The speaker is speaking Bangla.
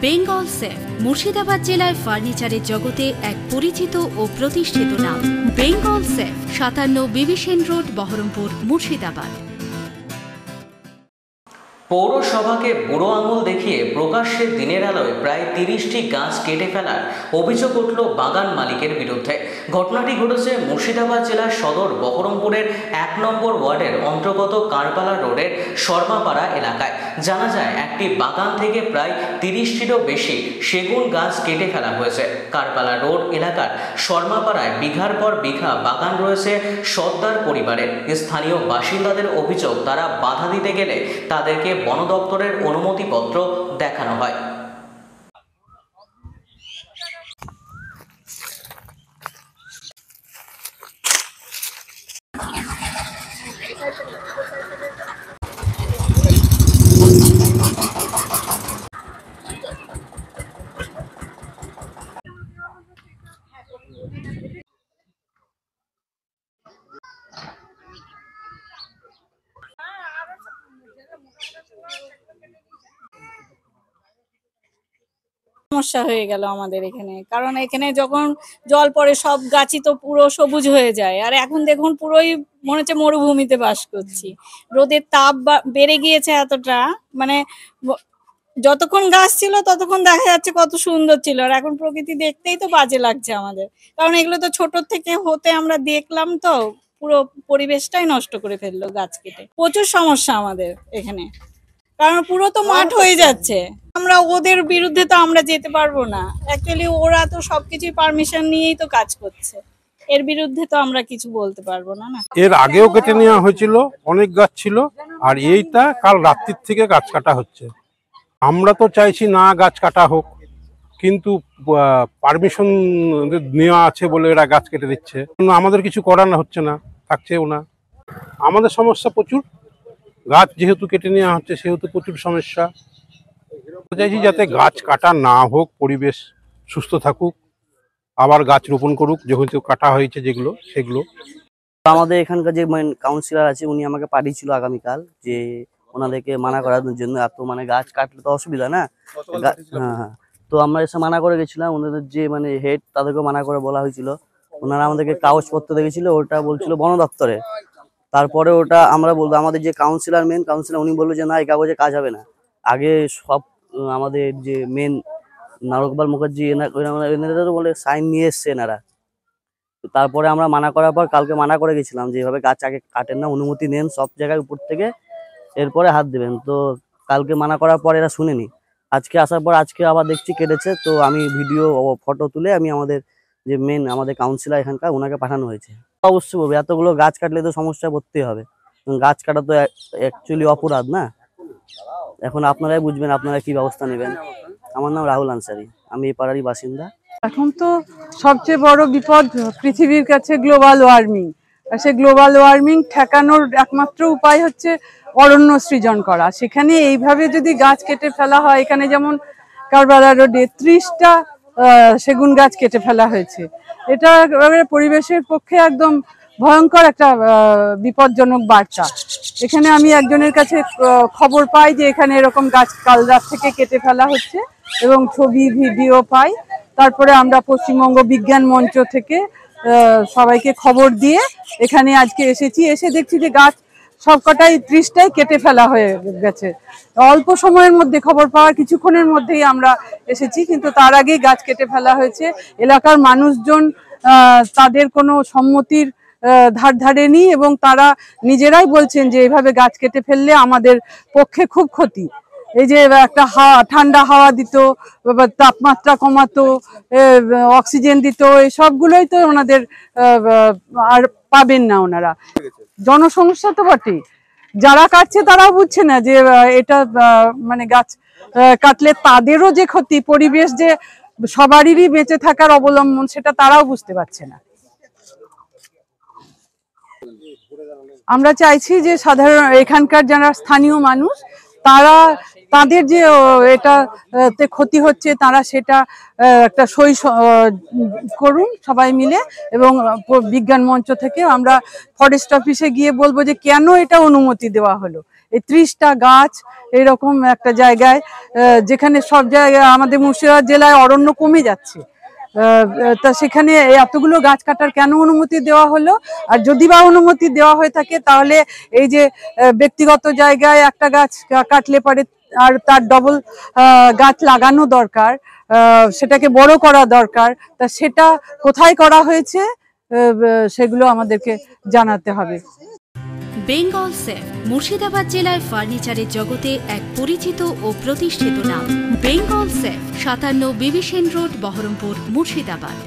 বেঙ্গল সেফ মুর্শিদাবাদ জেলায় ফার্নিচারের জগতে এক পরিচিত ও প্রতিষ্ঠিত নাম। বেঙ্গল সেফ 57 বিবি সেন রোড, বহরমপুর, মুর্শিদাবাদ। পৌরসভাকে বুড়ো আঙুল দেখিয়ে প্রকাশ্যে দিনের আলোয় প্রায় 30টি গাছ কেটে ফেলার অভিযোগ উঠল বাগান মালিকের বিরুদ্ধে। ঘটনাটি ঘটেছে মুর্শিদাবাদ জেলার সদর বহরমপুরের 1 নম্বর ওয়ার্ডের অন্তর্গত কারপালা রোডের শর্মাপাড়া এলাকায়। জানা যায় একটি বাগান থেকে প্রায় 30টিরও বেশি সেগুন গাছ কেটে ফেলা হয়েছে। কারপালা রোড এলাকার শর্মাপাড়ায় বিঘার পর বিঘা বাগান রয়েছে সর্দার পরিবারের। স্থানীয় বাসিন্দাদের অভিযোগ, তারা বাধা দিতে গেলে তাদেরকে বন দপ্তরের অনুমতিপত্র দেখানো হয়। সমস্যা হয়ে গেল আমাদের এখানে, কারণ এখানে যখন জল পড়ে সব গাছই তো পুরো সবুজ হয়ে যায়, আর এখন দেখুন পুরোই মনে হচ্ছে মরুভূমিতে বাস করছি। রোদের তাপ বেড়ে গিয়েছে এতটা, মানে যতক্ষণ গাছ ছিল ততক্ষণ দেখা যাচ্ছে কত সুন্দর ছিল, আর এখন প্রকৃতি দেখতেই তো বাজে লাগছে আমাদের। কারণ এগুলো তো ছোট থেকে হতে আমরা দেখলাম, তো পুরো পরিবেশটাই নষ্ট করে ফেললো গাছ কেটে। প্রচুর সমস্যা আমাদের এখানে, কারণ পুরো তো মাঠ হয়ে যাচ্ছে। আমরা ওদের বিরুদ্ধে তো আমরা যেতে পারবো না, অ্যাকচুয়ালি ওরা তো সবকিছুই পারমিশন নিয়েই তো কাজ করছে, এর বিরুদ্ধে তো আমরা কিছু বলতে পারবো না। এর আগেও কেটে নেওয়া হয়েছিল, অনেক গাছ ছিল, আর এইটা কাল রাত্রির থেকে গাছ কাটা হচ্ছে। আমরা তো চাইছি না গাছ কাটা হোক, কিন্তু পারমিশন নেওয়া আছে বলে এরা গাছ কেটে দিচ্ছে। আমাদের কিছু করার হচ্ছে না, থাকছেও না। আমাদের সমস্যা প্রচুর, গাছ যেহেতু কেটে নেওয়া হচ্ছে সেহেতু প্রচুর সমস্যা। চাইছি যাতে গাছ কাটা না হোক, পরিবেশ সুস্থ থাকুক, আবার গাছ রোপণ করুক যেহেতু কাটা হয়েছে যেগুলো সেগুলো। আমাদের এখানকার যে মেন কাউন্সিলর আছে উনি আমাকে পাঠিয়েছিল আগামীকাল, যে ওনাদেরকে মানা করার জন্য। এত মানে গাছ কাটলে তো অসুবিধা না। হ্যাঁ, তো আমরা এসে মানা করে গেছিলাম। ওনাদের যে মানে হেড, তাদেরকে মানা করে বলা হয়েছিল। ওনারা আমাদেরকে কাগজপত্র দেখেছিল, ওটা বলছিল বন দপ্তরে। তারপরে ওটা আমরা বলবো, আমাদের যে কাউন্সিলর, মেন কাউন্সিলর, উনি বললো যে না, এই কাগজে কাজ হবে না। আগে সব আমাদের যে মেন নারকপাল মুখার্জি এনারা বলে সাইন নিয়ে এসছে এনারা। তারপরে আমরা মানা করার পর কালকে মানা করে গেছিলাম যে এভাবে গাছ আগে কাটেন না, অনুমতি নেন সব জায়গায় উপর থেকে, এরপরে হাত দেবেন। তো কালকে মানা করার পর এরা শুনেনি। আজকে আসার পর আজকে আবার দেখছি কেটেছে। তো আমি ভিডিও ফটো তুলে আমি আমাদের যে মেন আমাদের কাউন্সিলর এখানকার, ওনাকে পাঠানো হয়েছে। অবশ্যই বলবো, এতগুলো গাছ কাটলে তো সমস্যা পড়তেই হবে। গাছ কাটা তো অ্যাকচুয়ালি অপরাধ না। এখন আপনারাই বুঝবেন আপনারা কি ব্যবস্থা নেবেন। আমার নাম রাহুল আনসারি, আমি এই পাড়ারই বাসিন্দা। এখন তো সবচেয়ে বড় বিপদ পৃথিবীর কাছে গ্লোবাল ওয়ার্মিং, আর সেই গ্লোবাল ওয়ার্মিং ঠেকানোর একমাত্র উপায় হচ্ছে অরণ্য সৃজন করা। সেখানে এইভাবে যদি গাছ কেটে ফেলা হয়, এখানে যেমন কারবালা রোডে 30টা সেগুন গাছ কেটে ফেলা হয়েছে, এটা পরিবেশের পক্ষে একদম ভয়ঙ্কর একটা বিপজ্জনক বার্তা। এখানে আমি একজনের কাছে খবর পাই যে এখানে এরকম গাছ কাল রাত থেকে কেটে ফেলা হচ্ছে, এবং ছবি ভিডিও পাই। তারপরে আমরা পশ্চিমবঙ্গ বিজ্ঞান মঞ্চ থেকে সবাইকে খবর দিয়ে এখানে আজকে এসেছি। এসে দেখছি যে গাছ সবকটাই 30টাই কেটে ফেলা হয়ে গেছে। অল্প সময়ের মধ্যে, খবর পাওয়ার কিছুক্ষণের মধ্যেই আমরা এসেছি, কিন্তু তার আগেই গাছ কেটে ফেলা হয়েছে। এলাকার মানুষজন তাদের কোনো সম্মতির ধার ধারেনি, এবং তারা নিজেরাই বলছেন যে এইভাবে গাছ কেটে ফেললে আমাদের পক্ষে খুব ক্ষতি। এই যে একটা ঠান্ডা হাওয়া দিত, তাপমাত্রা কমাতো, অক্সিজেন দিত, এই সবগুলোই তো ওনাদের আর পাবেন না ওনারা। জনসমস্যা তো বটেই, যারা কাটছে তারাও বুঝছে না যে এটা মানে গাছ কাটলে তাদেরও যে ক্ষতি, পরিবেশ যে সবারই বেঁচে থাকার অবলম্বন, সেটা তারাও বুঝতে পারছে না। আমরা চাইছি যে সাধারণ এখানকার যারা স্থানীয় মানুষ, তারা তাদের যে এটাতে ক্ষতি হচ্ছে, তারা সেটা একটা সই করুন সবাই মিলে। এবং বিজ্ঞান মঞ্চ থেকে আমরা ফরেস্ট অফিসে গিয়ে বলবো যে কেন এটা অনুমতি দেওয়া হলো, এই 30টা গাছ এরকম একটা জায়গায়, যেখানে সব জায়গায় আমাদের মুর্শিদাবাদ জেলায় অরণ্য কমে যাচ্ছে, তা সেখানে এতগুলো গাছ কাটার কেন অনুমতি দেওয়া হলো? আর যদি বা অনুমতি দেওয়া হয়ে থাকে তাহলে এই যে ব্যক্তিগত জায়গায় একটা গাছ কাটলে পারে আর তার ডবল গাছ লাগানো দরকার, সেটাকে বড় করা দরকার, তা সেটা কোথায় করা হয়েছে সেগুলো আমাদেরকে জানাতে হবে। বেঙ্গল সেফ মুর্শিদাবাদ জেলায় ফার্নিচারের জগতে এক পরিচিত ও প্রতিষ্ঠিত নাম। Bengal safe 57 Bibhishan road, Baharampur, Murshidabad.